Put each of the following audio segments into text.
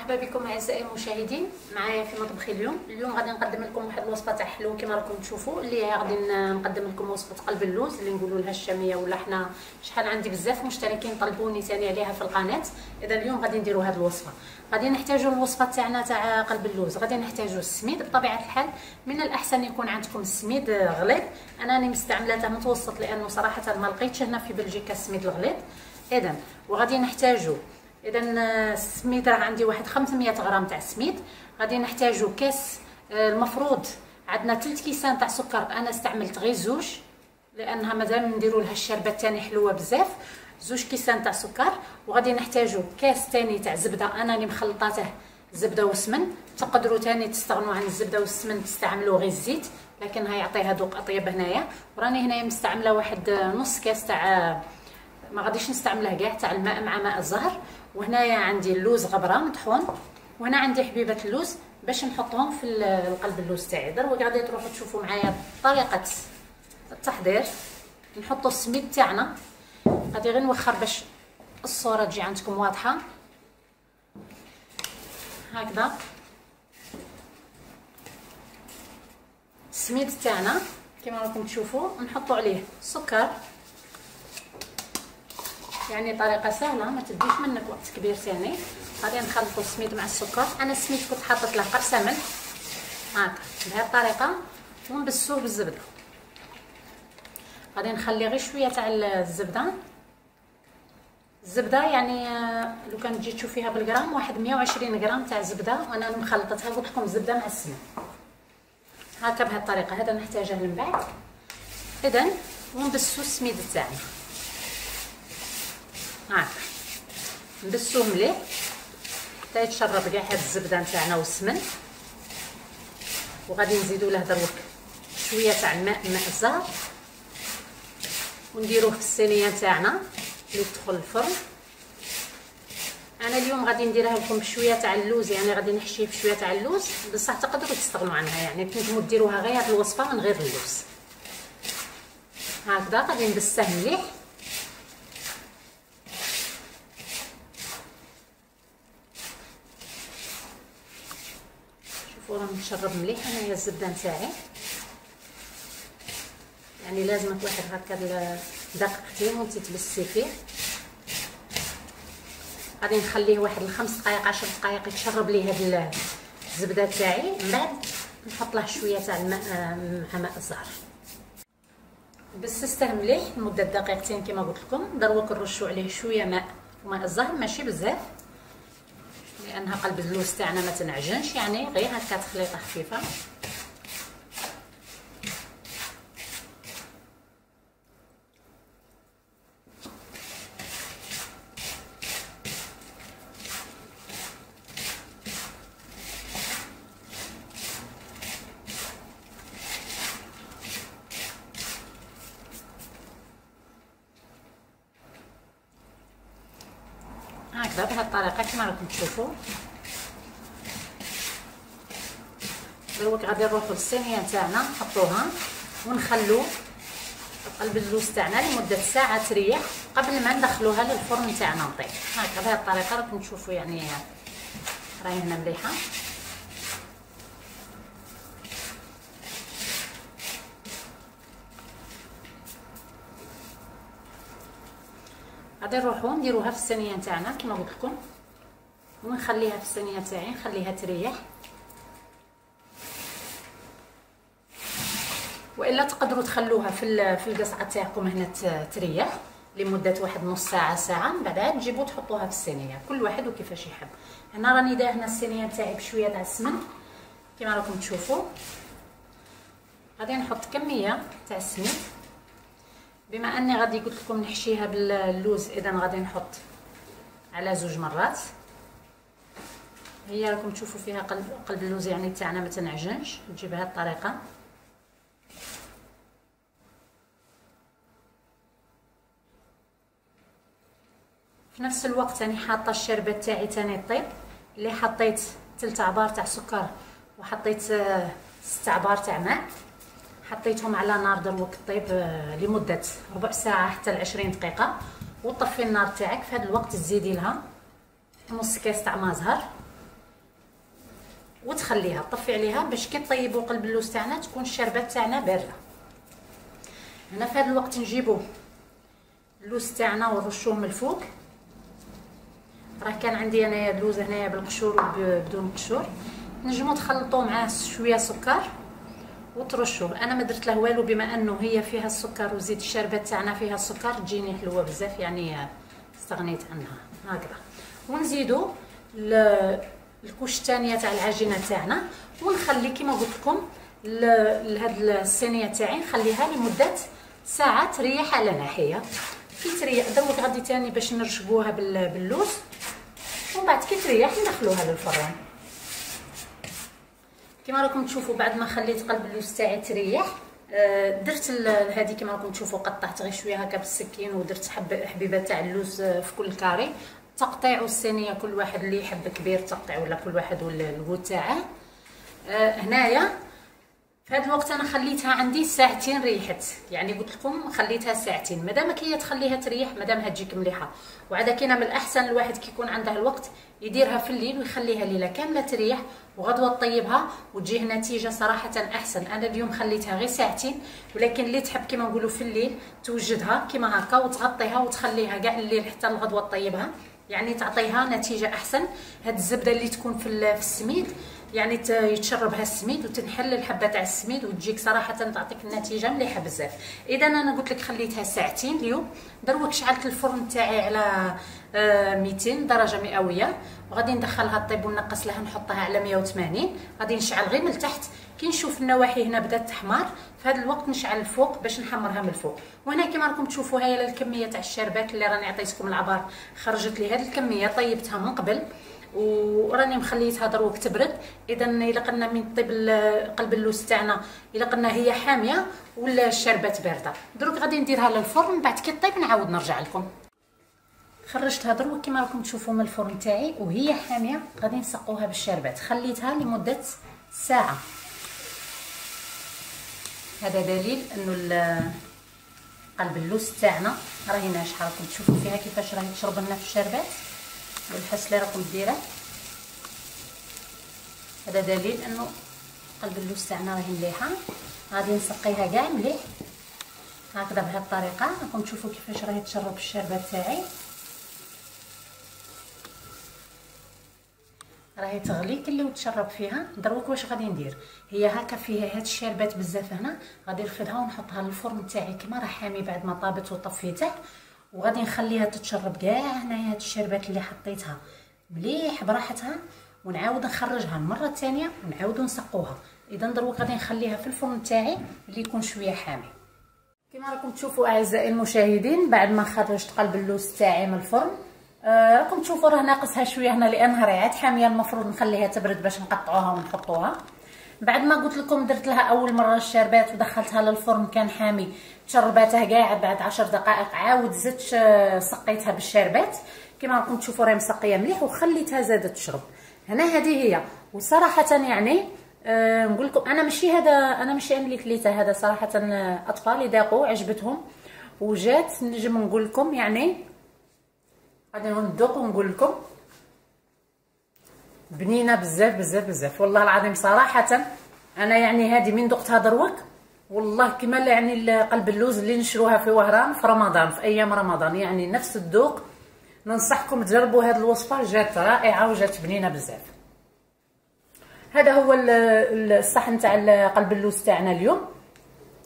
مرحبا بكم اعزائي المشاهدين معايا في مطبخي. اليوم غادي نقدم لكم واحد الوصفه تاع حلو كما راكم تشوفوا، اللي غادي نقدم لكم وصفه قلب اللوز اللي نقولوا لها الشاميه، ولا حنا شحال عندي بزاف مشتركين طلبوني ثاني عليها في القناه. اذا اليوم غادي نديروا هذه الوصفه. غادي نحتاجوا الوصفه تاعنا تاع قلب اللوز، غادي نحتاجوا السميد. بطبيعه الحال من الاحسن يكون عندكم السميد غليظ، انا راني مستعملته متوسط لانه صراحه ما لقيتش هنا في بلجيكا السميد الغليظ. اذا وغادي نحتاجوا السميد راه عندي واحد 500 غرام تاع السميد. غادي نحتاجو كاس، المفروض عندنا 3 كيسان تاع سكر، انا استعملت غير زوج لانها مازال نديروا لها الشربه الثاني حلوه بزاف. 2 كيسان تاع سكر. وغادي نحتاجو كاس ثاني تاع زبده، انا اللي مخلطاته زبده وسمن. تقدروا ثاني تستغنوا عن الزبده والسمن تستعملوا غير الزيت، لكن هيعطيها ذوق اطيب هنايا. وراني هنايا مستعمله واحد نص كاس تاع، ما غاديش نستعمله كاع، تاع الماء مع ماء الزهر. وهنايا عندي اللوز غبره مطحون، وهنا عندي حبيبه اللوز باش نحطهم في القلب اللوز تاعي. دروك غادي تروحوا تشوفوا معايا طريقه التحضير. نحطوا السميد تاعنا، غادي غير نوخر باش الصوره تجي عندكم واضحه هكذا. السميد تاعنا كما راكم تشوفوا، نحطوا عليه سكر، يعني طريقه سهله ما تديش منك وقت كبير ثاني. غادي نخلطوا السميد مع السكر. انا السميد كنت حاطط له قرصه ملح هكا بهذه الطريقه، ونبسوه بالزبده. غادي نخلي غير شويه تاع الزبده يعني لو كان تجي تشوفيها بالغرام واحد 120 غرام تاع زبده، وانا مخلطتها قلت لكم الزبده مع السمن هكا بهذه الطريقه. هذا نحتاجه من بعد. اذا ونبسوا السميد تاعنا هاكا، نبسوه مليح حتى يتشرب كاع هاد الزبده نتاعنا والسمن. وغادي نزيدوا له دروك شويه تاع الماء الزهر، ونديروه في الصينيه تاعنا اللي تدخل الفرن. انا اليوم غادي نديرها لكم بشويه تاع اللوز، يعني غادي نحشيه بشويه تاع اللوز، بصح تقدروا تستغنوا عنها، يعني تنجموا ديروها غير هاد الوصفه من غير اللوز. هكذا غادي نبسه مليح. وراه متشرب مليح انايا الزبده نتاعي، يعني لازمك واحد هكا دقيقتين وانت تبسي فيه. غادي نخليه واحد 5 دقائق 10 دقائق يتشرب ليه هاد الزبده تاعي. من بعد نحط له شويه تاع الماء مع ماء الزهر. بسسته مليح لمده دقيقتين كما قلت لكم. دروك نرشوا عليه شويه ماء وماء الزهر، ماشي بزاف لانها قلب اللوز تاعنا ما تنعجنش، يعني غير هكا تخليطه خفيفه. هكذا بهذه الطريقه كما راكم تشوفوا. دروك غادي نروحوا للصينيه تاعنا نحطوها ونخلو قلب اللوز تاعنا لمده ساعه تريح قبل ما ندخلوها للفرن تاعنا نطيب. هكا بهذه الطريقه راكم تشوفوا، يعني راهي هنا مليحه. غادي نروحو نديروها في الصينيه تاعنا كما قلت لكم، ونخليها في الصينيه تاعي نخليها تريح. والا تقدروا تخلوها في القصعه تاعكم هنا تريح لمده واحد نص ساعه ساعه، من بعد تجيبوا تحطوها في الصينيه، كل واحد وكيفاش يحب. هنا راني داهنه الصينيه تاعي بشويه تاع السمن كما راكم تشوفوا. غادي نحط كميه تاع السميد، بما اني غادي قلت لكم نحشيها باللوز، اذا غادي نحط على 2 مرات. هي راكم تشوفوا فيها قلب اللوز يعني تاعنا ما تنعجنش، تجي بهذه الطريقه. في نفس الوقت راني حاطه الشربه تاعي تاني طيب، اللي حطيت 3 عبار تاع سكر وحطيت 6 عبار تاع ماء، حطيتهم على نار دروك طيب لمده ربع ساعه حتى ل 20 دقيقه. وطفي النار تاعك. في هذا الوقت تزيدي لها نص كاس تاع ماء زهر وتخليها طفي عليها باش كي طيبوا قلب اللوز تاعنا تكون الشربات تاعنا بارده. هنا في هذا الوقت نجيبوا اللوز تاعنا ونرشوه من الفوق. راه كان عندي انايا اللوز هنايا بالقشور وبدون قشور. نجموا تخلطوه مع شويه سكر وترشوه. انا ما درت له والو بما انه هي فيها السكر وزيت الشربات تاعنا فيها السكر تجيني حلوه بزاف، يعني استغنيت عنها هكذا. ونزيدوا الكوش الثانيه تاع العجينه تاعنا ونخلي كما قلت لكم لهاد الصينيه تاعي نخليها لمده ساعه تريح على ناحيه. كي تريح دروك غادي تاني باش نرشقوها باللوز، ومن بعد كي تريح ندخلوها للفران. كما راكم تشوفوا بعد ما خليت قلب اللوز تاعي تريح درت هذه كما راكم تشوفوا قطعت غير شويه هكا بالسكين ودرت حبيبه تاع اللوز في كل كاري. تقطيع الصينيه كل واحد اللي يحب كبير تقطيع ولا كل واحد والجو تاعه. هنايا في هذا الوقت انا خليتها عندي ساعتين ريحت، يعني قلت لكم خليتها ساعتين. مادامك هي تخليها تريح مادامها تجيك مليحه. وعاد كاينه من الاحسن الواحد كي يكون عنده الوقت يديرها في الليل ويخليها ليله كامله تريح وغدوه تطيبها وتجيه نتيجه صراحه احسن. انا اليوم خليتها غير ساعتين، ولكن اللي تحب كما نقولوا في الليل توجدها كما هكا وتغطيها وتخليها كاع الليل حتى الغدوه تطيبها، يعني تعطيها نتيجه احسن. هاد الزبده اللي تكون في السميد يعني يتشربها السميد وتنحل الحبه تاع السميد وتجيك صراحه تعطيك النتيجه مليحه بزاف. اذا انا قلت لك خليتها ساعتين اليوم. دروك شعلت الفرن تاعي على 200 درجه مئويه وغادي ندخلها طيب ونقص لها نحطها على 180. غادي نشعل غير من التحت. كي نشوف النواحي هنا بدات تحمر في هذا الوقت نشعل الفوق باش نحمرها من الفوق. وهنا كما راكم تشوفوا هي الكميه تاع الشربات اللي راني عطيتكم العبار خرجت لي هذه الكميه. طيبتها من قبل وراني مخليتها دروك تبرد. اذا الا قلنا من طيب قلب اللوز تاعنا الا قلنا هي حاميه ولا الشربات بارده، دروك غادي نديرها للفرن بعد كي طيب نعاود نرجع لكم. خرجتها دروك كما راكم تشوفوا من الفرن تاعي وهي حاميه. غادي نسقوها بالشربات. خليتها لمده ساعه. هذا دليل انه قلب اللوز تاعنا راهي ناجحه. راكم تشوفوا فيها كيفاش راهي تشرب لنا في الشربات بالحس اللي راكم ديره. هذا دليل انه قلب اللوز تاعنا راهي مليحه. غادي نسقيها كاع مليح هكذا بهذه الطريقه. راكم تشوفوا كيفاش راهي تشرب الشربات تاعي. راهي تغلي كلي وتشرب فيها. دروك واش غادي ندير؟ هي هكا فيها هاد الشربات بزاف هنا. غادي نرفدها ونحطها للفرن تاعي كما راه حامي بعد ما طابت وطفيته، وغادي نخليها تتشرب كاع هنايا هاد الشربات اللي حطيتها مليح براحتها، ونعاود نخرجها المره الثانيه ونعاودو نسقوها. اذا دروك غادي نخليها في الفرن تاعي اللي يكون شويه حامي. كما راكم تشوفوا اعزائي المشاهدين بعد ما خرجت قلب اللوز تاعي من الفرن راكم تشوفوا راه ناقصها شويه هنا لانها راهي عاد حاميه. المفروض نخليها تبرد باش نقطعوها ونحطوها. بعد ما قلت لكم درت لها اول مره الشربات ودخلتها للفرن كان حامي تشرباتها كاع. بعد 10 دقائق عاود زدت سقيتها بالشربات كما راكم تشوفوا راهي مسقيه مليح وخليتها زادت تشرب. هنا هذه هي. وصراحه يعني نقول لكم انا ماشي انا اللي كليتها. هذا صراحه اطفال يذاقوا عجبتهم وجات. نجم نقول لكم يعني غادي ندوق ونقول لكم بنينه بزاف بزاف بزاف والله العظيم. صراحه انا يعني هذه من ذقتها دروك والله كما يعني قلب اللوز اللي نشروها في وهران في رمضان في ايام رمضان، يعني نفس الذوق. ننصحكم تجربوا هذه الوصفه، جات رائعه وجات بنينه بزاف. هذا هو الصحن تاع قلب اللوز تاعنا اليوم.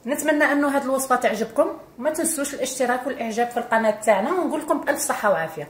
نتمنى انه هذه الوصفه تعجبكم. وما تنسوش الاشتراك والاعجاب في القناه تاعنا ونقول لكم بالف صحه وعافيه.